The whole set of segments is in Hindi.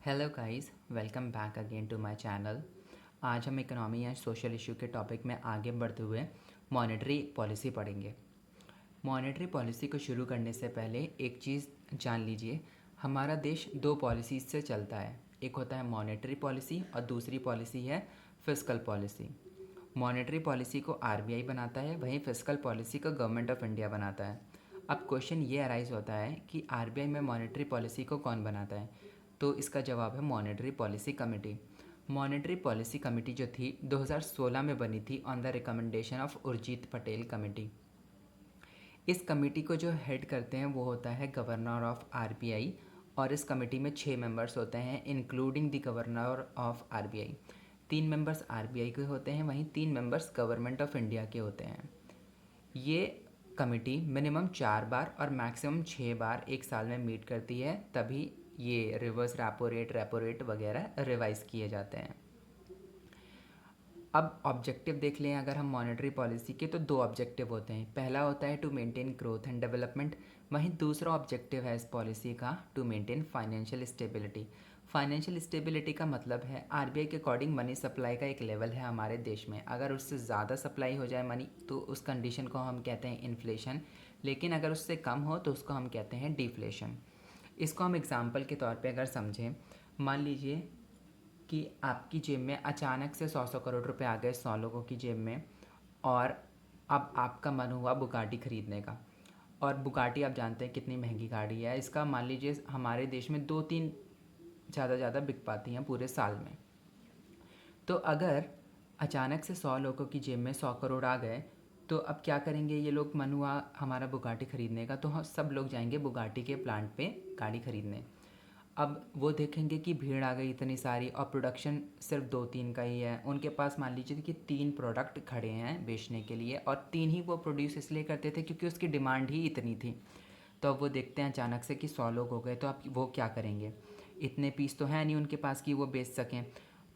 Hello guys, welcome back again to my channel. आज हम इकोनॉमी या सोशल इशू के टॉपिक में आगे बढ़ते हुए मॉनेटरी पॉलिसी पढ़ेंगे। मॉनेटरी पॉलिसी को शुरू करने से पहले एक चीज़ जान लीजिए, हमारा देश दो पॉलिसीज से चलता है। एक होता है मॉनेटरी पॉलिसी और दूसरी पॉलिसी है फिस्कल पॉलिसी। मॉनेटरी पॉलिसी को आरबीआई बनाता है, वहीं फिस्कल पॉलिसी को गवर्नमेंट ऑफ इंडिया बनाता है। अब क्वेश्चन ये अराइज होता है कि आरबीआई में मॉनेटरी पॉलिसी को कौन बनाता है, तो इसका जवाब है monetary policy committee. Monetary policy committee जो थी 2016 में बनी थी on the recommendation of Urjit Patel committee. इस कमेटी को जो हेड करते हैं वो होता है गवर्नर ऑफ आरबीआई, और इस कमेटी में 6 मेंबर्स होते हैं including the governor of RBI. 3 members RBI के होते हैं, वहीं 3 मेंबर्स गवर्नमेंट ऑफ इंडिया के होते हैं। ये कमेटी मिनिमम 4 बार और मैक्सिमम 6 बार एक साल में मीट करती है, तभी ये रिवर्स रेपो रेट वगैरह रिवाइज किए जाते हैं। अब ऑब्जेक्टिव देख लें अगर हम मॉनेटरी पॉलिसी के, तो 2 ऑब्जेक्टिव होते हैं। पहला होता है to maintain growth and development, वहीं दूसरा ऑब्जेक्टिव है इस पॉलिसी का to maintain financial stability. Financial stability का मतलब है आरबीआई के अकॉर्डिंग मनी सप्लाई का एक लेवल है हमारे देश में, अगर उससे ज़्यादा सप्लाई हो जाए मनी तो उस कंडीशन को हम कहते हैं इन्फ्लेशन, लेकिन अगर उससे कम हो तो उसको हम कहते हैं डिफ्लेशन। इसको हम एग्जाम्पल के तौर पे अगर समझें, मान लीजिए कि आपकी जेब में अचानक से 100 करोड़ रुपए आ गए 100 लोगों की जेब में, और अब आपका मन हुआ बुगाटी ख़रीदने का। और बुगाटी आप जानते हैं कितनी महंगी गाड़ी है, इसका मान लीजिए हमारे देश में 2-3 ज़्यादा बिक पाती हैं पूरे साल में। तो अगर अचानक से 100 लोगों की जेब में 100 करोड़ आ गए, तो अब क्या करेंगे ये लोग, मन हुआ हमारा बुगाटी ख़रीदने का, तो हम सब लोग जाएंगे बुगाटी के प्लांट पे गाड़ी ख़रीदने। अब वो देखेंगे कि भीड़ आ गई इतनी सारी और प्रोडक्शन सिर्फ 2-3 का ही है। उनके पास मान लीजिए कि 3 प्रोडक्ट खड़े हैं बेचने के लिए, और 3 ही वो प्रोड्यूस इसलिए करते थे क्योंकि उसकी डिमांड ही इतनी थी। तो अब वो देखते हैं अचानक से कि 100 लोग हो गए, तो अब वो क्या करेंगे, इतने पीस तो है नहीं उनके पास कि वो बेच सकें।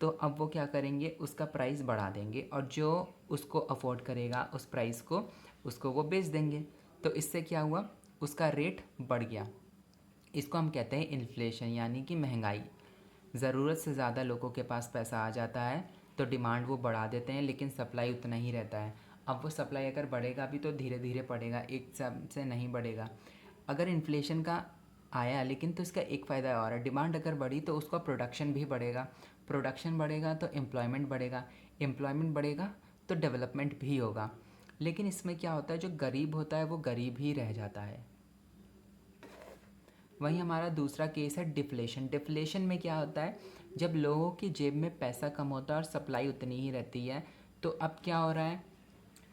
तो अब वो क्या करेंगे, उसका प्राइस बढ़ा देंगे, और जो उसको अफोर्ड करेगा उस प्राइस को, उसको वो बेच देंगे। तो इससे क्या हुआ, उसका रेट बढ़ गया। इसको हम कहते हैं इन्फ्लेशन, यानी कि महंगाई। ज़रूरत से ज़्यादा लोगों के पास पैसा आ जाता है तो डिमांड वो बढ़ा देते हैं, लेकिन सप्लाई उतना ही रहता है। अब वो सप्लाई अगर बढ़ेगा भी तो धीरे धीरे बढ़ेगा, एक साथ से नहीं बढ़ेगा। अगर इन्फ्लेशन का आया लेकिन, तो इसका एक फ़ायदा और है, डिमांड अगर बढ़ी तो उसका प्रोडक्शन भी बढ़ेगा, प्रोडक्शन बढ़ेगा तो एम्प्लॉयमेंट बढ़ेगा, एम्प्लॉयमेंट बढ़ेगा तो डेवलपमेंट भी होगा। लेकिन इसमें क्या होता है, जो गरीब होता है वो गरीब ही रह जाता है। वहीं हमारा दूसरा केस है डिफ्लेशन। डिफ्लेशन में क्या होता है, जब लोगों की जेब में पैसा कम होता है और सप्लाई उतनी ही रहती है, तो अब क्या हो रहा है,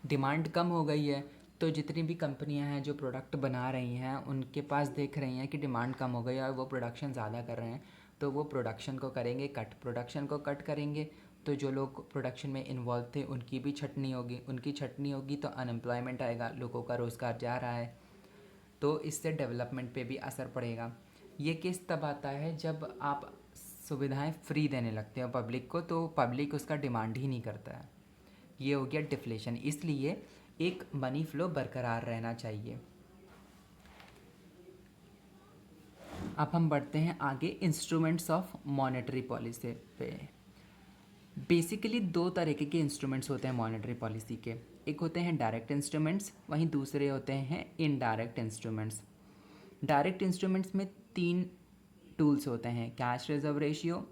डिमांड कम हो गई है, तो जितनी भी कंपनियां हैं जो प्रोडक्ट बना रही हैं उनके पास देख रही हैं कि डिमांड कम हो गई है और वो प्रोडक्शन ज़्यादा कर रहे हैं, तो वो प्रोडक्शन को करेंगे कट। प्रोडक्शन को कट करेंगे तो जो लोग प्रोडक्शन में इन्वॉल्व थे उनकी भी छटनी होगी, उनकी छटनी होगी तो अनएम्प्लॉयमेंट आएगा, लोगों का रोज़गार जा रहा है, तो इससे डेवलपमेंट पे भी असर पड़ेगा। ये केस तब आता है जब आप सुविधाएं फ्री देने लगते हो पब्लिक को, तो पब्लिक उसका डिमांड ही नहीं करता है। ये हो गया डिफ्लेशन। इसलिए एक मनी फ्लो बरकरार रहना चाहिए। अब हम बढ़ते हैं आगे इंस्ट्रूमेंट्स ऑफ मॉनेटरी पॉलिसी पे। बेसिकली 2 तरीके के इंस्ट्रूमेंट्स होते हैं मॉनेटरी पॉलिसी के, एक होते हैं डायरेक्ट इंस्ट्रूमेंट्स, वहीं दूसरे होते हैं इनडायरेक्ट इंस्ट्रूमेंट्स। डायरेक्ट इंस्ट्रूमेंट्स में 3 टूल्स होते हैं, कैश रिजर्व रेशियो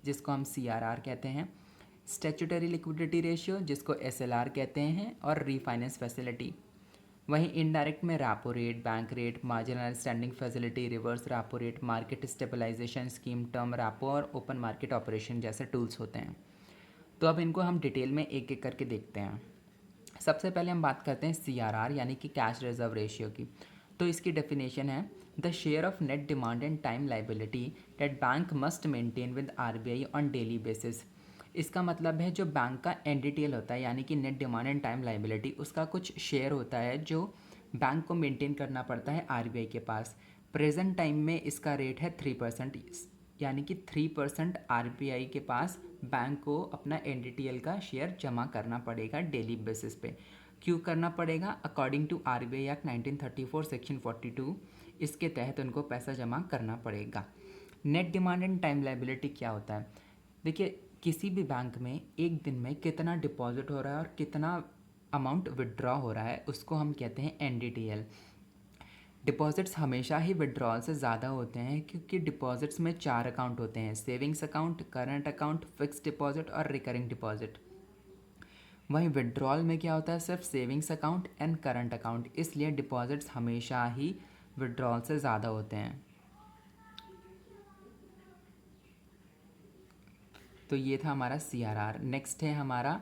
जिसको हम सीआरआर कहते हैं, स्टैट्यूटरी लिक्विडिटी रेशियो जिसको एसएलआर कहते हैं, और रीफाइनेंस फैसिलिटी। वहीं इनडायरेक्ट में rapport rate, bank rate, marginal standing facility, reverse rapport rate, market stabilization scheme, term rapport और ओपन मार्केट ऑपरेशन जैसे टूल्स होते हैं। तो अब इनको हम डिटेल में एक एक करके देखते हैं। सबसे पहले हम बात करते हैं सीआरआर यानी कि कैश रिजर्व रेशियो की। तो इसकी डेफिनेशन है the share of net demand and time liability that bank must maintain with RBI on daily basis. इसका मतलब है जो बैंक का एनडीटीएल होता है यानी कि net demand and time liability, उसका कुछ शेयर होता है जो बैंक को मेंटेन करना पड़ता है आरबीआई के पास। प्रेजेंट टाइम में इसका रेट है 3%, यानी कि 3% आरबीआई के पास बैंक को अपना एनडीटीएल का शेयर जमा करना पड़ेगा डेली बेसिस पे। क्यों करना पड़ेगा, according to RBI act 1934 section 42, इसके तहत उनको पैसा जमा करना पड़ेगा। Net demand and time liability क्या होता है? देखिए, किसी भी बैंक में एक दिन में कितना डिपॉजिट हो रहा है और कितना अमाउंट विड्रॉ हो रहा है उसको हम कहते हैं NDTL। डिपॉजिट्स हमेशा ही विड्रॉल से ज़्यादा होते हैं क्योंकि डिपॉजिट्स में 4 अकाउंट होते हैं: savings account, current account, fixed deposit और रिकरिंग डिपॉजिट। वहीं विड्रॉल में क्या होता है? सिर्फ savings account and current account, इसलिए डिपॉजिट्स हमेशा ही विड्रॉल से ज़्यादा होते हैं। तो ये था हमारा CRR। नेक्स्ट है हमारा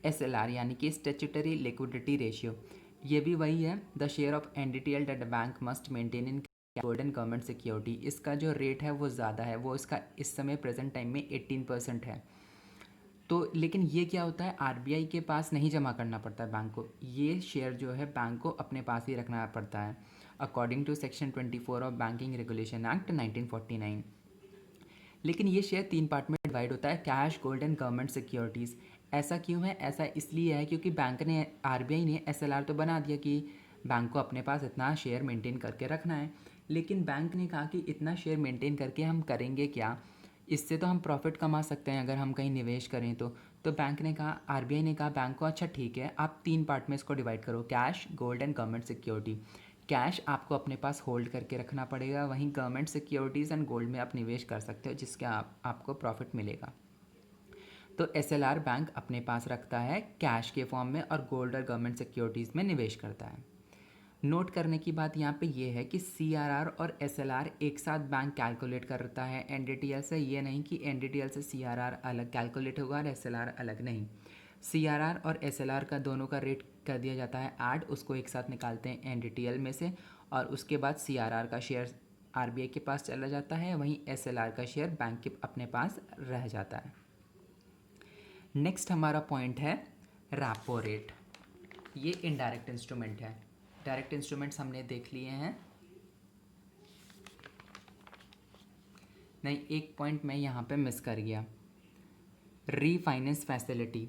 SLR यानी कि स्टैट्यूटरी लिक्विडिटी रेशियो। ये भी वही है, the share of NDTL that bank must maintain in gold and government security. इसका जो रेट है वो ज़्यादा है, वो इसका इस समय प्रेजेंट टाइम में 18% है। तो लेकिन ये क्या होता है, RBI के पास नहीं जमा करना पड़ता है बैंक को, ये शेयर जो है बैंक को अपने पास ही रखना पड़ता है according to section 24 of banking regulation act 1949। लेकिन ये शेयर 3 पार्ट में डिवाइड होता है: cash, gold and government securities. ऐसा क्यों है? ऐसा इसलिए है क्योंकि बैंक ने, RBI ने SLR तो बना दिया कि बैंक को अपने पास इतना शेयर मेंटेन करके रखना है, लेकिन बैंक ने कहा कि इतना शेयर मेंटेन करके हम करेंगे क्या? इससे तो हम प्रॉफिट कमा सकते हैं अगर हम कहीं निवेश करें तो बैंक ने कहा, RBI ने कहा बैंक को, अच्छा ठीक है, आप 3 पार्ट में इसको डिवाइड करो: cash, gold and government security. Cash आपको अपने पास होल्ड करके रखना पड़ेगा, वहीं गवर्नमेंट सिक्योरिटीज़ एंड गोल्ड में आप निवेश कर सकते हो जिसके आपको प्रॉफिट मिलेगा। तो SLR बैंक अपने पास रखता है कैश के फॉर्म में और गोल्ड और गवर्नमेंट सिक्योरिटीज़ में निवेश करता है। नोट करने की बात यहाँ पे ये है कि CRR और SLR एक साथ बैंक कैलकुलेट करता है NDTL से, ये नहीं कि NDTL से CRR अलग कैलकुलेट होगा और SLR अलग नहीं। CRR और SLR का दोनों का रेट कर दिया जाता है ऐड, उसको एक साथ निकालते हैं NDTL में से, और उसके बाद CRR का शेयर RBI के पास चला जाता है, वहीं SLR का शेयर बैंक के अपने पास रह जाता है। नेक्स्ट हमारा पॉइंट है रेपो रेट। ये इनडायरेक्ट इंस्ट्रूमेंट है, डायरेक्ट इंस्ट्रूमेंट्स हमने देख लिए हैं। नहीं, एक पॉइंट मैं यहाँ पे मिस कर गया, रीफाइनेंस फैसिलिटी।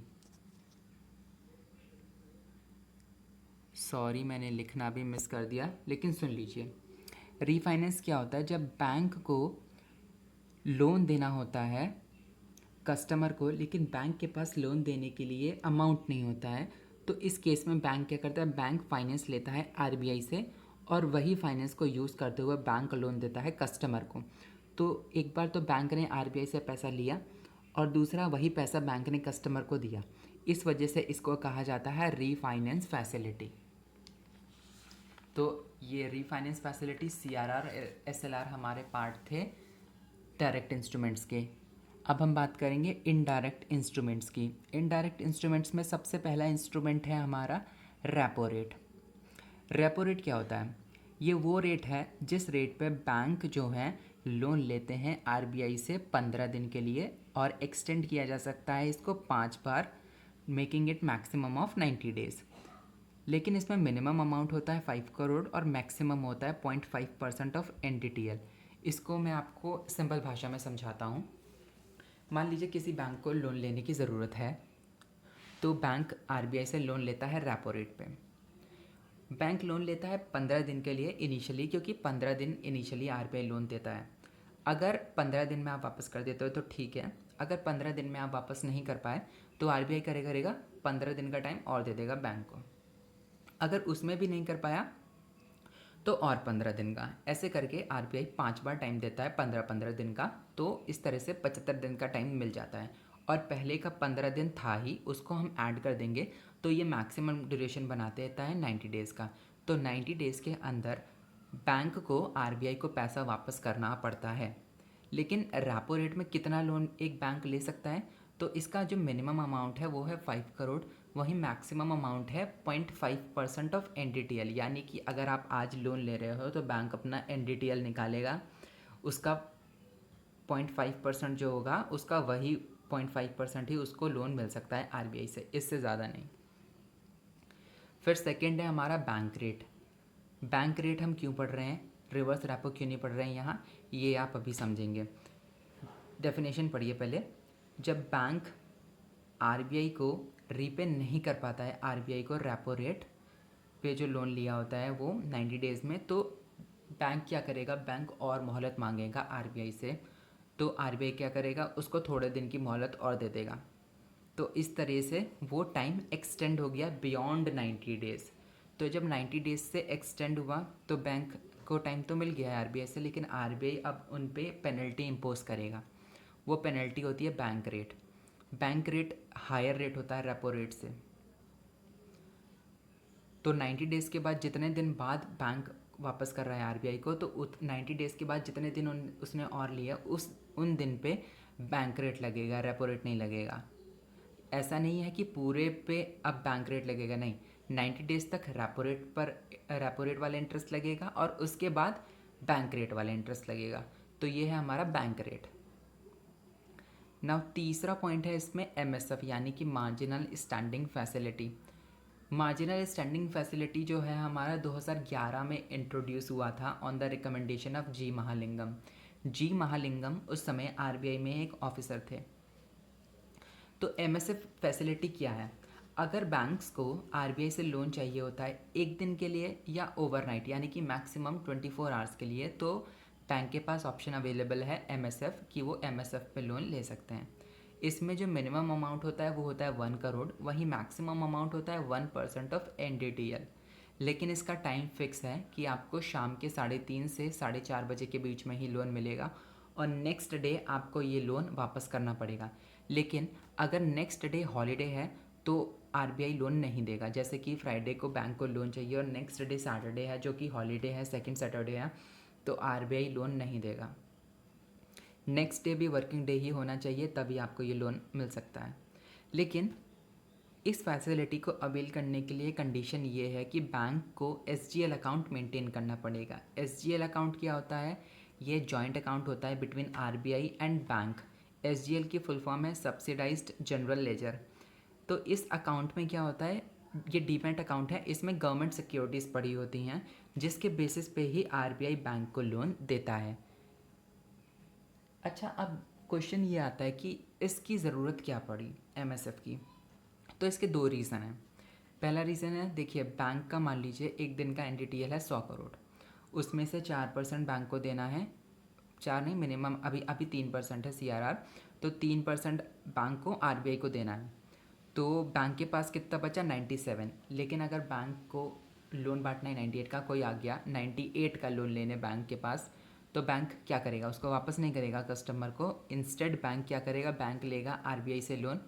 सॉरी, मैंने लिखना भी मिस कर दिया, लेकिन सुन लीजिए। रीफाइनेंस क्या होता है? जब बैंक को लोन देना होता है कस्टमर को, लेकिन बैंक के पास लोन देने के लिए अमाउंट नहीं होता है, तो इस केस में बैंक क्या करता है? बैंक फाइनेंस लेता है RBI से और वही फाइनेंस को यूज़ करते हुए बैंक लोन देता है कस्टमर को। तो एक बार तो बैंक ने RBI से पैसा लिया और दूसरा वही पैसा बैंक ने कस्टमर को दिया, इस वजह से इसको कहा जाता है रीफाइनेंस फैसिलिटी। तो ये रीफाइनेंस फैसिलिटी, CRR, SLR हमारे पार्ट थे डायरेक्ट इंस्ट्रूमेंट्स के। अब हम बात करेंगे इनडायरेक्ट इंस्ट्रूमेंट्स की। इनडायरेक्ट इंस्ट्रूमेंट्स में सबसे पहला इंस्ट्रूमेंट है हमारा रेपो रेट। रेपो रेट क्या होता है? ये वो रेट है जिस रेट पे बैंक जो है लोन लेते हैं RBI से 15 दिन के लिए, और एक्सटेंड किया जा सकता है इसको 5 बार, making it maximum of 90 days. लेकिन इसमें मिनिमम अमाउंट होता है 5 करोड़ और मैक्सिमम होता है 0.5% ऑफ NDTL। इसको मैं आपको सिंपल भाषा में समझाता हूँ। मान लीजिए किसी बैंक को लोन लेने की ज़रूरत है, तो बैंक RBI से लोन लेता है रेपो रेट पे। बैंक लोन लेता है 15 दिन के लिए इनिशियली, क्योंकि 15 दिन इनिशियली RBI लोन देता है। अगर 15 दिन में आप वापस कर देते हो तो ठीक है, अगर 15 दिन में आप वापस नहीं कर पाए तो RBI करेगा 15 दिन का टाइम और दे देगा बैंक को। अगर उसमें भी नहीं कर पाया तो और 15 दिन का, ऐसे करके RBI 5 बार टाइम देता है 15-15 दिन का, तो इस तरह से 75 दिन का टाइम मिल जाता है। और पहले का 15 दिन था ही, उसको हम ऐड कर देंगे तो ये मैक्सिमम ड्यूरेशन बना देता है 90 डेज़ का। तो 90 डेज़ के अंदर बैंक को RBI को पैसा वापस करना पड़ता है। लेकिन रेपो रेट में कितना लोन एक बैंक ले सकता है? तो इसका जो मिनिमम अमाउंट है वो है 5 करोड़, वहीं मैक्सिमम अमाउंट है 0.5% ऑफ NDTL। यानी कि अगर आप आज लोन ले रहे हो तो बैंक अपना NDTL निकालेगा, उसका 0.5% जो होगा उसका वही 0.5% ही उसको लोन मिल सकता है RBI से, इससे ज़्यादा नहीं। फिर सेकेंड है हमारा बैंक रेट। बैंक रेट हम क्यों पढ़ रहे हैं, रिवर्स रेपो क्यों नहीं पढ़ रहे हैं यहाँ, ये आप अभी समझेंगे। डेफिनेशन पढ़िए पहले। जब बैंक RBI को रीपे नहीं कर पाता है, RBI को रेपो रेट पे जो लोन लिया होता है वो 90 डेज़ में, तो बैंक क्या करेगा? बैंक और मोहलत मांगेगा RBI से तो आरबीआई क्या करेगा, उसको थोड़े दिन की मोहलत और दे देगा। तो इस तरह से वो टाइम एक्सटेंड हो गया बियॉन्ड 90 डेज़। तो जब 90 डेज़ से एक्सटेंड हुआ तो बैंक को टाइम तो मिल गया है आरबीआई से, लेकिन आरबीआई अब उन पे पेनल्टी इम्पोज करेगा। वो पेनल्टी होती है bank rate. Bank rate higher rate होता है रेपो रेट से। तो 90 डेज़ के बाद जितने दिन बाद बैंक वापस कर रहा है आरबीआई को, तो 90 डेज़ के बाद जितने दिन उसने और लिया उन दिन पे बैंक रेट लगेगा, रेपो रेट नहीं लगेगा। ऐसा नहीं है कि पूरे पे अब बैंक रेट लगेगा, नहीं। 90 डेज़ तक रेपो रेट वाला इंटरेस्ट लगेगा और उसके बाद बैंक रेट वाला इंटरेस्ट लगेगा। तो ये है हमारा बैंक रेट। नाउ तीसरा पॉइंट है इसमें एमएसएफ यानी कि marginal standing facility. Marginal standing facility जो है हमारा 2011 में इंट्रोड्यूस हुआ था ऑन द रिकमेंडेशन ऑफ जी महालिंगम। जी महालिंगम उस समय आरबीआई में एक ऑफिसर थे। तो एमएसएफ फैसिलिटी क्या है, अगर बैंक्स को आरबीआई से लोन चाहिए होता है एक दिन के लिए या ओवरनाइट यानी कि मैक्सिमम 24 आवर्स के लिए, तो बैंक के पास ऑप्शन अवेलेबल है एमएसएफ कि वो एमएसएफ पे लोन ले सकते हैं। इसमें जो मिनिमम अमाउंट होता है वो होता है 1 करोड़, वहीं मैक्सिमम अमाउंट होता है 1% ऑफ एनडीटीएल। लेकिन इसका टाइम फिक्स है कि आपको शाम के 3:30 से 4:30 बजे के बीच में ही लोन मिलेगा और नेक्स्ट डे आपको ये लोन वापस करना पड़ेगा। लेकिन अगर नेक्स्ट डे हॉलीडे है तो आरबीआई लोन नहीं देगा। जैसे कि फ्राइडे को बैंक को लोन चाहिए और नेक्स्ट डे सैटरडे है जो कि हॉलीडे है, सेकंड सैटरडे है, तो आरबीआई लोन नहीं देगा। नेक्स्ट डे भी वर्किंग डे ही होना चाहिए, तभी आपको ये लोन मिल सकता है। लेकिन इस फैसिलिटी को अवेल करने के लिए कंडीशन ये है कि बैंक को एसजीएल अकाउंट मेंटेन करना पड़ेगा। एसजीएल अकाउंट क्या होता है, ये जॉइंट अकाउंट होता है बिटवीन आरबीआई एंड बैंक। एसजीएल की फुल फॉर्म है सब्सिडाइज्ड जनरल लेजर। तो इस अकाउंट में क्या होता है, ये डीमैट अकाउंट है, इसमें गवर्नमेंट सिक्योरिटीज़ पड़ी होती हैं जिसके बेसिस पे ही आरबीआई बैंक को लोन देता है। अच्छा, अब क्वेश्चन ये आता है कि इसकी ज़रूरत क्या पड़ी एमएसएफ की। तो इसके दो रीज़न हैं। पहला रीज़न है, देखिए बैंक का मान लीजिए एक दिन का एनडीटीएल है 100 करोड़, उसमें से 4% बैंक को देना है, 4 नहीं मिनिमम अभी 3% है सीआरआर, तो 3% बैंक को आरबीआई को देना है। तो बैंक के पास कितना बचा 97। लेकिन अगर बैंक को लोन बांटना है 98 का, कोई आ गया 98 का लोन लेने बैंक के पास, तो बैंक क्या करेगा, उसको वापस नहीं करेगा कस्टमर को। इंस्टेड बैंक क्या करेगा, बैंक लेगा आरबीआई से लोन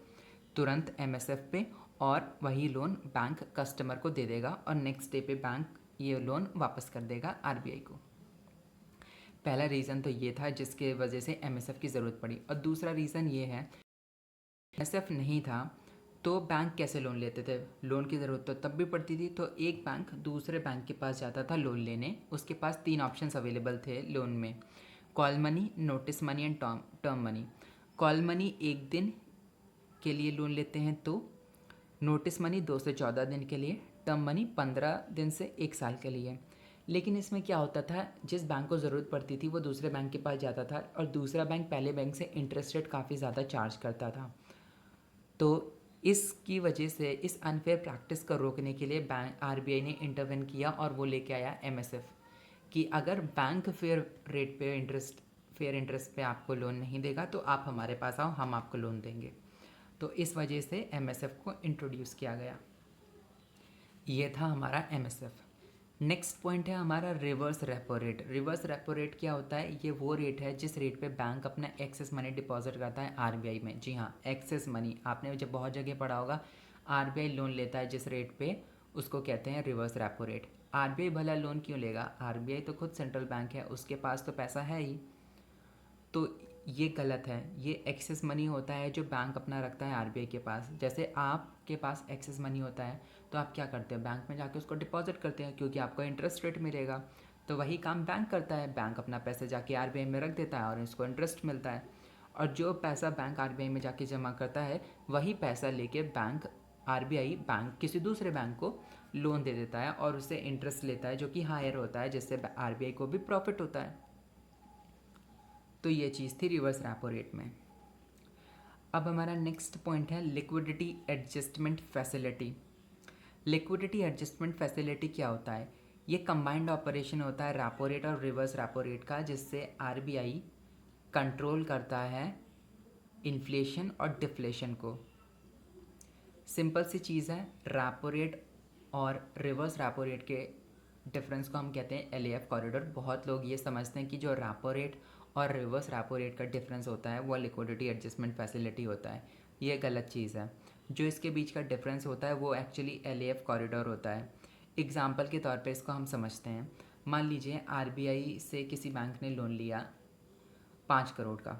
तुरंत एमएसएफ पे और वही लोन बैंक कस्टमर को दे देगा और नेक्स्ट डे पे बैंक ये लोन वापस कर देगा आरबीआई को। पहला रीज़न तो ये था जिसके वजह से एमएसएफ की ज़रूरत पड़ी। और दूसरा रीज़न ये है, एमएसएफ नहीं था तो बैंक कैसे लोन लेते थे, लोन की ज़रूरत तो तब भी पड़ती थी। तो एक बैंक दूसरे बैंक के पास जाता था लोन लेने, उसके पास 3 ऑप्शंस अवेलेबल थे लोन में, call money, notice money and term money. Call money एक दिन के लिए लोन लेते हैं, तो नोटिस मनी 2 से 14 दिन के लिए, टर्म मनी 15 दिन से 1 साल के लिए। लेकिन इसमें क्या होता था, जिस बैंक को ज़रूरत पड़ती थी वो दूसरे बैंक के पास जाता था और दूसरा बैंक पहले बैंक से इंटरेस्ट रेट काफ़ी ज़्यादा चार्ज करता था। तो इसकी वजह से इस अनफेयर प्रैक्टिस को रोकने के लिए बैंक आरबीआई ने इंटरवेन किया और वो लेके आया एमएसएफ कि अगर बैंक फेयर इंटरेस्ट पे आपको लोन नहीं देगा तो आप हमारे पास आओ, हम आपको लोन देंगे। तो इस वजह से एमएसएफ को इंट्रोड्यूस किया गया। ये था हमारा एमएसएफ। नेक्स्ट पॉइंट है हमारा reverse repo rate. Reverse repo rate क्या होता है, ये वो रेट है जिस रेट पे बैंक अपना एक्सेस मनी डिपॉजिट करता है आरबीआई में। जी हाँ, एक्सेस मनी, आपने जब बहुत जगह पढ़ा होगा, आरबीआई लोन लेता है जिस रेट पे, उसको कहते हैं रिवर्स रेपो रेट। आरबीआई भला लोन क्यों लेगा, आरबीआई तो खुद सेंट्रल बैंक है, उसके पास तो पैसा है ही। तो ये गलत है, ये एक्सेस मनी होता है जो बैंक अपना रखता है आरबीआई के पास। जैसे आपके पास एक्सेस मनी होता है तो आप क्या करते हैं, बैंक में जाके उसको डिपॉजिट करते हैं क्योंकि आपको इंटरेस्ट रेट मिलेगा। तो वही काम बैंक करता है, बैंक अपना पैसा जाके आरबीआई में रख देता है और इसको इंटरेस्ट मिलता है। और जो पैसा बैंक आरबीआई में जाके जमा करता है वही पैसा लेके आरबीआई बैंक किसी दूसरे बैंक को लोन दे देता है और उससे इंटरेस्ट लेता है जो कि हायर होता है, जिससे आरबीआई को भी प्रॉफिट होता है। तो ये चीज़ थी रिवर्स रेपो रेट में। अब हमारा नेक्स्ट पॉइंट है liquidity adjustment facility. Liquidity adjustment facility क्या होता है, ये कंबाइंड ऑपरेशन होता है रेपो रेट और रिवर्स रेपो रेट का, जिससे आरबीआई कंट्रोल करता है इन्फ्लेशन और डिफ्लेशन को। सिंपल सी चीज़ है, रेपो रेट और रिवर्स रेपो रेट के डिफरेंस को हम कहते हैं एलएएफ कॉरिडोर। बहुत लोग ये समझते हैं कि जो रेपो रेट और रिवर्स रेपो रेट का डिफरेंस होता है वो लिक्विडिटी एडजस्टमेंट फैसिलिटी होता है। ये गलत चीज़ है। जो इसके बीच का डिफरेंस होता है वो एक्चुअली एलएएफ कॉरिडोर होता है। एग्जाम्पल के तौर पे इसको हम समझते हैं। मान लीजिए आरबीआई से किसी बैंक ने लोन लिया 5 करोड़ का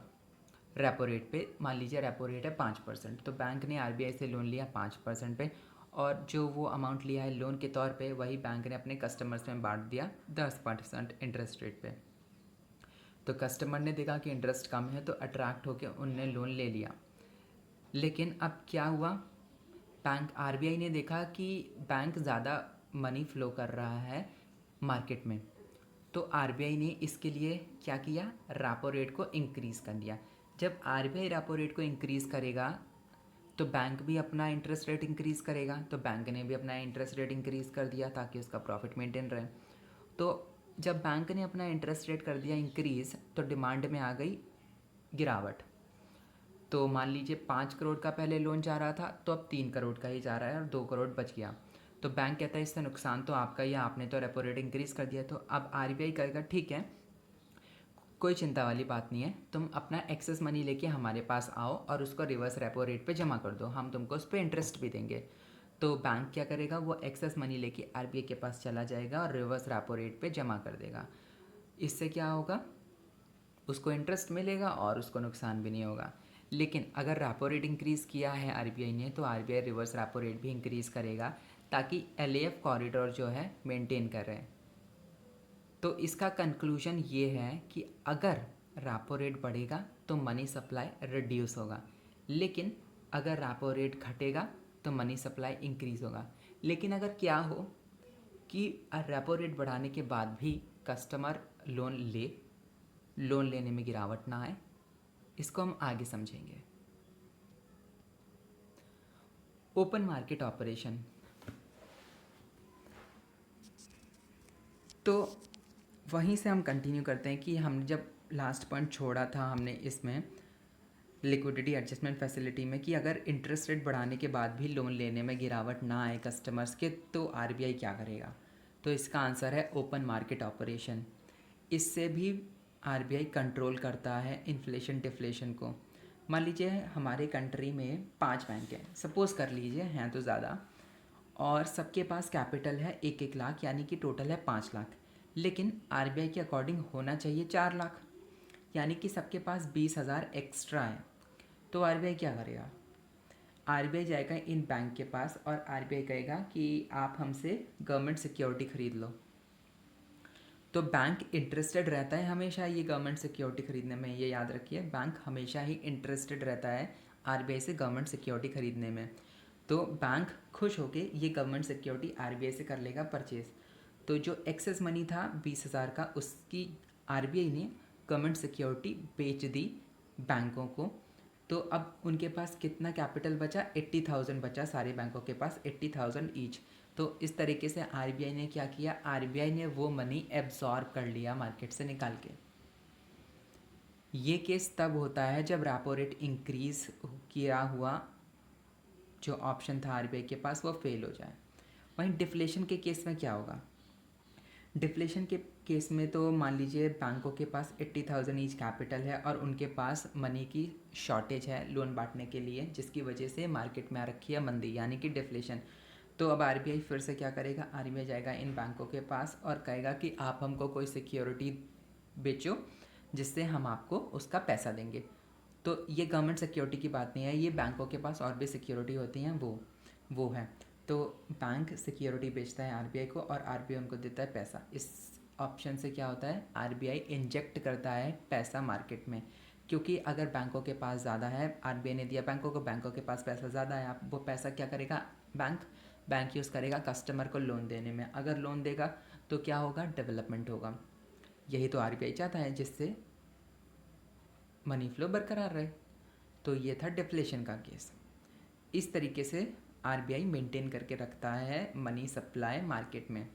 रेपो रेट पे। मान लीजिए रेपो रेट है 5%, तो बैंक ने आरबीआई से लोन लिया 5% पे, और जो वो अमाउंट लिया है लोन के तौर पे वही बैंक ने अपने कस्टमर्स में बांट दिया 10% इंटरेस्ट रेट पे। तो कस्टमर ने देखा कि इंटरेस्ट कम है तो अट्रैक्ट होकर उनने लोन ले लिया। लेकिन अब क्या हुआ, बैंक आरबीआई ने देखा कि बैंक ज़्यादा मनी फ्लो कर रहा है मार्केट में, तो आरबीआई ने इसके लिए क्या किया, रेपो रेट को इंक्रीज़ कर दिया। जब आरबीआई रेपो रेट को इंक्रीज़ करेगा तो बैंक भी अपना इंटरेस्ट रेट इंक्रीज़ करेगा, तो बैंक ने भी अपना इंटरेस्ट रेट इंक्रीज़ कर दिया ताकि उसका प्रॉफिट मेंटेन रहे। तो जब बैंक ने अपना इंटरेस्ट रेट कर दिया इंक्रीज़, तो डिमांड में आ गई गिरावट। तो मान लीजिए 5 करोड़ का पहले लोन जा रहा था तो अब 3 करोड़ का ही जा रहा है और 2 करोड़ बच गया। तो बैंक कहता है इससे नुकसान तो आपका ही है, आपने तो रेपो रेट इंक्रीज़ कर दिया। तो अब आरबीआई कहेगा ठीक है, कोई चिंता वाली बात नहीं है, तुम अपना एक्सेस मनी लेके हमारे पास आओ और उसको रिवर्स रेपो रेट पे जमा कर दो, हम तुमको उस पर इंटरेस्ट भी देंगे। तो बैंक क्या करेगा, वो एक्सेस मनी लेके आरबीआई के पास चला जाएगा और रिवर्स रेपो रेट पे जमा कर देगा। इससे क्या होगा, उसको इंटरेस्ट मिलेगा और उसको नुकसान भी नहीं होगा। लेकिन अगर रेपो रेट इंक्रीज़ किया है आरबीआई ने, तो आरबीआई रिवर्स रेपो रेट भी इंक्रीज़ करेगा ताकि एलएएफ कॉरिडोर जो है मेंटेन कर रहे। तो इसका कंक्लूजन ये है कि अगर रेपो रेट बढ़ेगा तो मनी सप्लाई रिड्यूस होगा, लेकिन अगर रेपो रेट घटेगा तो मनी सप्लाई इंक्रीज़ होगा। लेकिन अगर क्या हो कि रेपो रेट बढ़ाने के बाद भी कस्टमर लोन लेने में गिरावट ना आए, इसको हम आगे समझेंगे। Open market operation. तो वहीं से हम कंटिन्यू करते हैं कि हमने जब लास्ट पॉइंट छोड़ा था हमने इसमें लिक्विडिटी एडजस्टमेंट फैसिलिटी में, कि अगर इंटरेस्ट रेट बढ़ाने के बाद भी लोन लेने में गिरावट ना आए कस्टमर्स के, तो आरबीआई क्या करेगा। तो इसका आंसर है ओपन मार्केट ऑपरेशन। इससे भी आरबीआई कंट्रोल करता है इन्फ्लेशन डिफ्लेशन को। मान लीजिए हमारे कंट्री में 5 बैंक हैं, सपोज़ कर लीजिए, हैं तो ज़्यादा, और सबके पास कैपिटल है 1-1 लाख, यानी कि टोटल है 5 लाख। लेकिन आरबीआई के अकॉर्डिंग होना चाहिए 4 लाख, यानी कि सबके पास 20,000 एक्स्ट्रा है। तो आरबीआई क्या करेगा, आरबीआई जाएगा इन बैंक के पास और आरबीआई कहेगा कि आप हमसे गवर्नमेंट सिक्योरिटी खरीद लो। तो बैंक इंटरेस्टेड रहता है हमेशा ये गवर्नमेंट सिक्योरिटी खरीदने में, ये याद रखिए, बैंक हमेशा ही इंटरेस्टेड रहता है आरबीआई से गवर्नमेंट सिक्योरिटी खरीदने में। तो बैंक खुश होके ये गवर्नमेंट सिक्योरिटी आरबीआई से कर लेगा परचेज। तो जो एक्सेस मनी था 20,000 का, उसकी आरबीआई ने गवर्नमेंट सिक्योरिटी बेच दी बैंकों को। तो अब उनके पास कितना कैपिटल बचा, 80,000 बचा, सारे बैंकों के पास 80,000 ईच। तो इस तरीके से आरबीआई ने क्या किया, आरबीआई ने वो मनी एब्जॉर्ब कर लिया मार्केट से निकाल के। ये केस तब होता है जब रेपो रेट इंक्रीज किया हुआ जो ऑप्शन था आरबीआई के पास वो फेल हो जाए। वहीं डिफ्लेशन के केस में क्या होगा, डिफ्लेशन के केस में तो मान लीजिए बैंकों के पास 80,000 ईच कैपिटल है और उनके पास मनी की शॉर्टेज है लोन बांटने के लिए, जिसकी वजह से मार्केट में आ रखी है मंदी, यानी कि डिफ्लेशन। तो अब आरबीआई फिर से क्या करेगा, आरबीआई जाएगा इन बैंकों के पास और कहेगा कि आप हमको कोई सिक्योरिटी बेचो जिससे हम आपको उसका पैसा देंगे। तो ये गवर्नमेंट सिक्योरिटी की बात नहीं है, ये बैंकों के पास और भी सिक्योरिटी होती हैं, वो है। तो बैंक सिक्योरिटी बेचता है आरबीआई को और आरबीआई उनको देता है पैसा। इस ऑप्शन से क्या होता है, आरबीआई इंजेक्ट करता है पैसा मार्केट में, क्योंकि अगर बैंकों के पास ज़्यादा है, आरबीआई ने दिया बैंकों को, बैंकों के पास पैसा ज़्यादा है, आप वो पैसा क्या करेगा, बैंक यूज़ करेगा कस्टमर को लोन देने में। अगर लोन देगा तो क्या होगा, डेवलपमेंट होगा। यही तो आरबीआई चाहता है, जिससे मनी फ्लो बरकरार रहे। तो ये था डिफ्लेशन का केस। इस तरीके से आरबीआई मेंटेन करके रखता है मनी सप्लाई मार्केट में।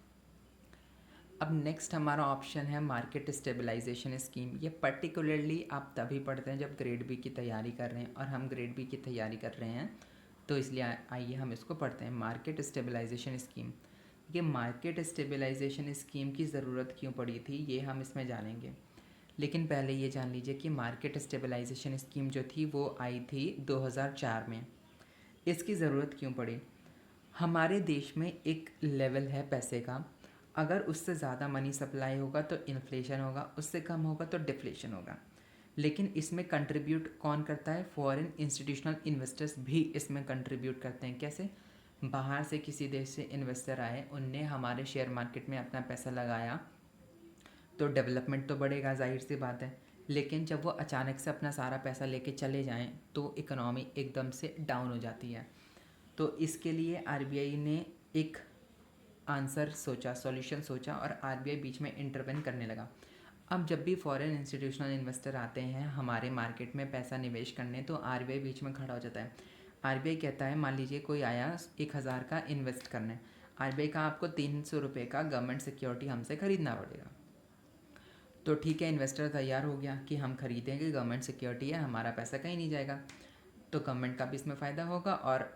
अब नेक्स्ट हमारा ऑप्शन है मार्केट स्टेबलाइजेशन स्कीम। ये पर्टिकुलरली आप तभी पढ़ते हैं जब ग्रेड बी की तैयारी कर रहे हैं, और हम ग्रेड बी की तैयारी कर रहे हैं, तो इसलिए आइए हम इसको पढ़ते हैं। मार्केट स्टेबलाइजेशन स्कीम, ये मार्केट स्टेबलाइजेशन स्कीम की ज़रूरत क्यों पड़ी थी ये हम इसमें जानेंगे। लेकिन पहले ये जान लीजिए कि मार्केट स्टेबलाइजेशन स्कीम जो थी वो आई थी 2004 में। इसकी ज़रूरत क्यों पड़ी? हमारे देश में एक लेवल है पैसे का, अगर उससे ज़्यादा मनी सप्लाई होगा तो इन्फ्लेशन होगा, उससे कम होगा तो डिफ्लेशन होगा। लेकिन इसमें कंट्रीब्यूट कौन करता है? फॉरेन इंस्टीट्यूशनल इन्वेस्टर्स भी इसमें कंट्रीब्यूट करते हैं। कैसे? बाहर से किसी देश से इन्वेस्टर आए, उनने हमारे शेयर मार्केट में अपना पैसा लगाया, तो डेवलपमेंट तो बढ़ेगा, जाहिर सी बात है। लेकिन जब वो अचानक से अपना सारा पैसा लेके चले जाएं तो इकोनॉमी एकदम से डाउन हो जाती है। तो इसके लिए आरबीआई ने एक आंसर सोचा, सॉल्यूशन सोचा, और आरबीआई बीच में इंटरवेन करने लगा। अब जब भी फॉरेन इंस्टीट्यूशनल इन्वेस्टर आते हैं हमारे मार्केट में पैसा निवेश करने, तो आरबीआई बीच में खड़ा हो जाता है। आरबीआई कहता है, मान लीजिए कोई आया 1,000 का इन्वेस्ट करने, आरबीआई का आपको 300 रुपये का गवर्नमेंट सिक्योरिटी हमसे ख़रीदना पड़ेगा। तो ठीक है, इन्वेस्टर तैयार हो गया कि हम खरीदेंगे, गवर्नमेंट सिक्योरिटी है, हमारा पैसा कहीं नहीं जाएगा, तो गवर्नमेंट का भी इसमें फ़ायदा होगा और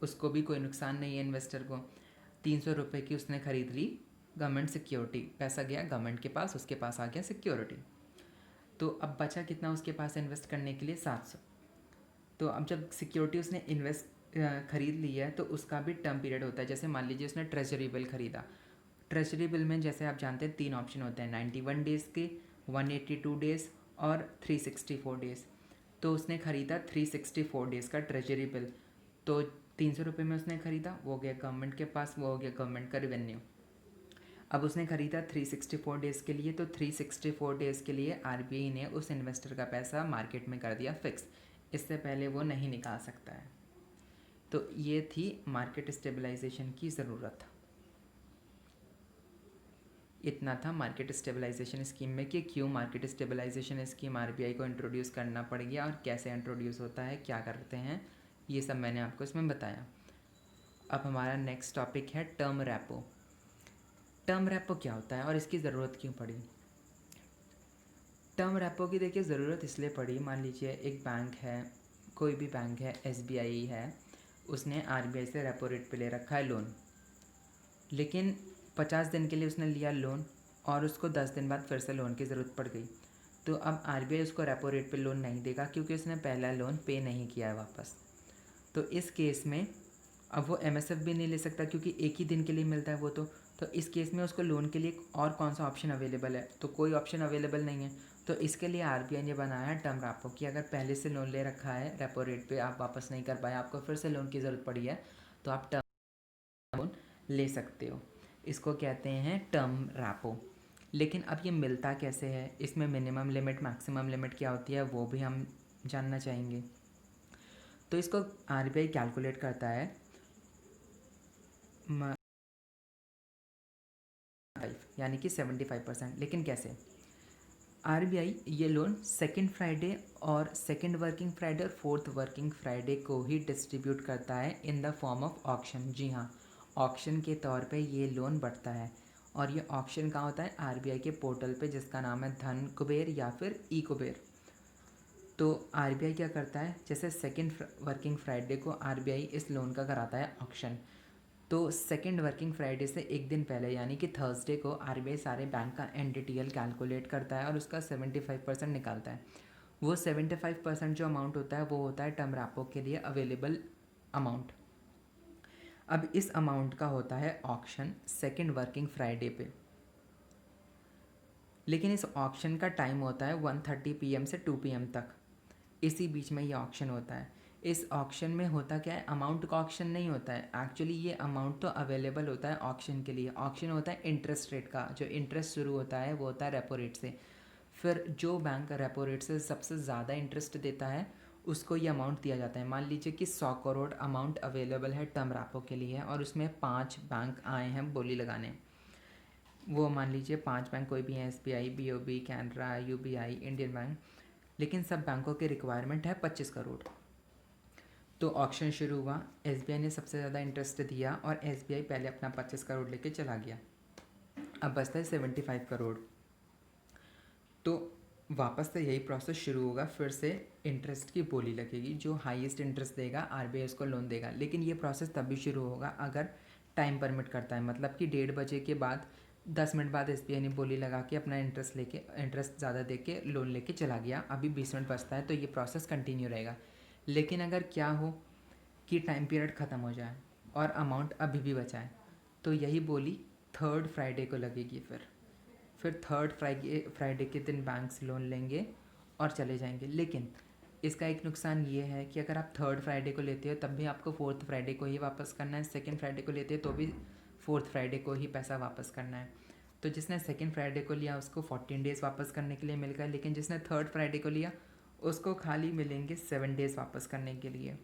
उसको भी कोई नुकसान नहीं है। इन्वेस्टर को 300 रुपये की उसने ख़रीद ली गवर्नमेंट सिक्योरिटी, पैसा गया गवर्नमेंट के पास, उसके पास आ गया सिक्योरिटी। तो अब बचा कितना उसके पास इन्वेस्ट करने के लिए? 700। तो अब जब सिक्योरिटी उसने ख़रीद ली है तो उसका भी टर्म पीरियड होता है। जैसे मान लीजिए उसने ट्रेजरी बिल ख़रीदा, ट्रेजरी बिल में जैसे आप जानते हैं 3 ऑप्शन होते हैं, 91 डेज़ के, 182 डेज़ और 364 डेज़। तो उसने ख़रीदा 364 डेज़ का ट्रेजरी बिल, तो 300 रुपये में उसने ख़रीदा, वो गया गवर्नमेंट के पास, वो हो गया गवर्नमेंट का रिवेन्यू। अब उसने ख़रीदा 364 डेज़ के लिए, तो 364 डेज़ के लिए आरबीआई ने उस इन्वेस्टर का पैसा मार्केट में कर दिया फिक्स, इससे पहले वो नहीं निकाल सकता है। तो ये थी मार्केट स्टेबलाइजेशन की ज़रूरत। इतना था मार्केट स्टेबलाइजेशन स्कीम में कि क्यों मार्केट स्टेबलाइजेशन स्कीम आरबीआई को इंट्रोड्यूस करना पड़ गया और कैसे इंट्रोड्यूस होता है, क्या करते हैं, ये सब मैंने आपको इसमें बताया। अब हमारा नेक्स्ट टॉपिक है टर्म रेपो। टर्म रेपो क्या होता है और इसकी ज़रूरत क्यों पड़ी? टर्म रेपो की देखिए ज़रूरत इसलिए पड़ी, मान लीजिए एक बैंक है, कोई भी बैंक है, एसबीआई है, उसने आरबीआई से रेपो रेट पे ले रखा है लोन, लेकिन 50 दिन के लिए उसने लिया लोन और उसको 10 दिन बाद फिर से लोन की ज़रूरत पड़ गई। तो अब आरबीआई उसको रेपो रेट पे लोन नहीं देगा क्योंकि उसने पहला लोन पे नहीं किया है वापस। तो इस केस में अब वो एमएसएफ भी नहीं ले सकता क्योंकि एक ही दिन के लिए मिलता है वो तो इस केस में उसको लोन के लिए और कौन सा ऑप्शन अवेलेबल है? तो कोई ऑप्शन अवेलेबल नहीं है। तो इसके लिए आरबीआई ने बनाया है टर्म रेपो कि अगर पहले से लोन ले रखा है रेपो रेट पे, आप वापस नहीं कर पाए, आपको फिर से लोन की ज़रूरत पड़ी है, तो आप टर्म लोन ले सकते हो। इसको कहते हैं टर्म रेपो। लेकिन अब ये मिलता कैसे है, इसमें मिनिमम लिमिट मैक्सिमम लिमिट क्या होती है वो भी हम जानना चाहेंगे। तो इसको आरबीआई कैलकुलेट करता है यानी कि 75%। लेकिन कैसे? आरबीआई ये लोन सेकेंड फ्राइडे और सेकेंड वर्किंग फ्राइडे और फोर्थ वर्किंग फ्राइडे को ही डिस्ट्रीब्यूट करता है in the form of auction. जी हाँ, ऑक्शन के तौर पे ये लोन बढ़ता है। और ये ऑक्शन कहाँ होता है? आरबीआई के पोर्टल पे जिसका नाम है धन कुबेर या फिर ई कुबेर। तो आरबीआई क्या करता है, जैसे सेकेंड वर्किंग फ्राइडे को आरबीआई इस लोन का कराता है ऑक्शन, तो सेकेंड वर्किंग फ्राइडे से एक दिन पहले यानी कि थर्सडे को आरबीआई सारे बैंक का एनडीटीएल कैलकुलेट करता है और उसका 75% निकालता है। वो 75% जो अमाउंट होता है वो होता है टर्म रेपो के लिए अवेलेबल अमाउंट। अब इस अमाउंट का होता है ऑक्शन सेकेंड वर्किंग फ्राइडे पे, लेकिन इस ऑक्शन का टाइम होता है 1:30 PM से 2 PM तक, इसी बीच में ये ऑक्शन होता है। इस ऑक्शन में होता क्या है, अमाउंट का ऑक्शन नहीं होता है एक्चुअली, ये अमाउंट तो अवेलेबल होता है ऑक्शन के लिए। ऑक्शन होता है इंटरेस्ट रेट का, जो इंटरेस्ट शुरू होता है वो होता है रेपो रेट से। फिर जो बैंक रेपो रेट से सबसे ज़्यादा इंटरेस्ट देता है उसको ये अमाउंट दिया जाता है। मान लीजिए कि 100 करोड़ अमाउंट अवेलेबल है टर्म रेपो के लिए और उसमें 5 बैंक आए हैं बोली लगाने। वो मान लीजिए 5 बैंक कोई भी हैं, SBI, BOB, Canara, UBI, Indian bank, लेकिन सब बैंकों की रिक्वायरमेंट है 25 करोड़। तो ऑक्शन शुरू हुआ, एसबीआई ने सबसे ज़्यादा इंटरेस्ट दिया और एसबीआई पहले अपना 25 करोड़ लेके चला गया। अब बचता है 75 करोड़। तो वापस से यही प्रोसेस शुरू होगा, फिर से इंटरेस्ट की बोली लगेगी, जो हाईएस्ट इंटरेस्ट देगा आरबीआई उसको लोन देगा। लेकिन ये प्रोसेस तब भी शुरू होगा अगर टाइम परमिट करता है, मतलब कि 1:30 बजे के बाद 10 मिनट बाद एसबीआई ने बोली लगा के अपना इंटरेस्ट ज़्यादा दे के लोन लेके चला गया, अभी 20 मिनट बचता है, तो ये प्रोसेस कंटिन्यू रहेगा। लेकिन अगर क्या हो कि टाइम पीरियड ख़त्म हो जाए और अमाउंट अभी भी बचा है, तो यही बोली थर्ड फ्राइडे को लगेगी। फिर थर्ड फ्राइडे के दिन बैंक्स लोन लेंगे और चले जाएंगे। लेकिन इसका एक नुकसान ये है कि अगर आप थर्ड फ्राइडे को लेते हो तब भी आपको फोर्थ फ्राइडे को ही वापस करना है, सेकेंड फ्राइडे को लेते हो तो भी फोर्थ फ्राइडे को ही पैसा वापस करना है। तो जिसने सेकेंड फ्राइडे को लिया उसको 14 डेज़ वापस करने के लिए मिल गया, लेकिन जिसने थर्ड फ्राइडे को लिया उसको खाली मिलेंगे 7 डेज़ वापस करने के लिए।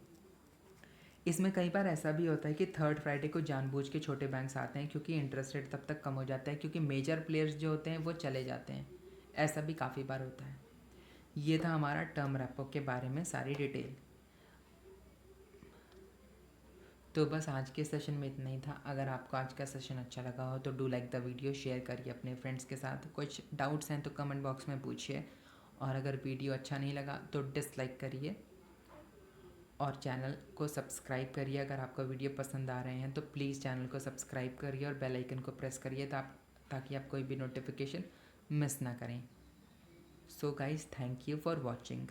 इसमें कई बार ऐसा भी होता है कि थर्ड फ्राइडे को जानबूझ के छोटे बैंक्स आते हैं, क्योंकि इंटरेस्ट रेट तब तक कम हो जाता है, क्योंकि मेजर प्लेयर्स जो होते हैं वो चले जाते हैं। ऐसा भी काफ़ी बार होता है। ये था हमारा टर्म रेपो के बारे में सारी डिटेल। तो बस आज के सेशन में इतना ही था। अगर आपको आज का सेशन अच्छा लगा हो तो do like the video, share करिए अपने फ्रेंड्स के साथ। कुछ डाउट्स हैं तो कमेंट बॉक्स में पूछिए, और अगर वीडियो अच्छा नहीं लगा तो डिसलाइक करिए, और चैनल को सब्सक्राइब करिए। अगर आपको वीडियो पसंद आ रहे हैं तो प्लीज़ चैनल को सब्सक्राइब करिए और बेल आइकन को प्रेस करिए ताकि आप कोई भी नोटिफिकेशन मिस ना करें। So guys, thank you for watching.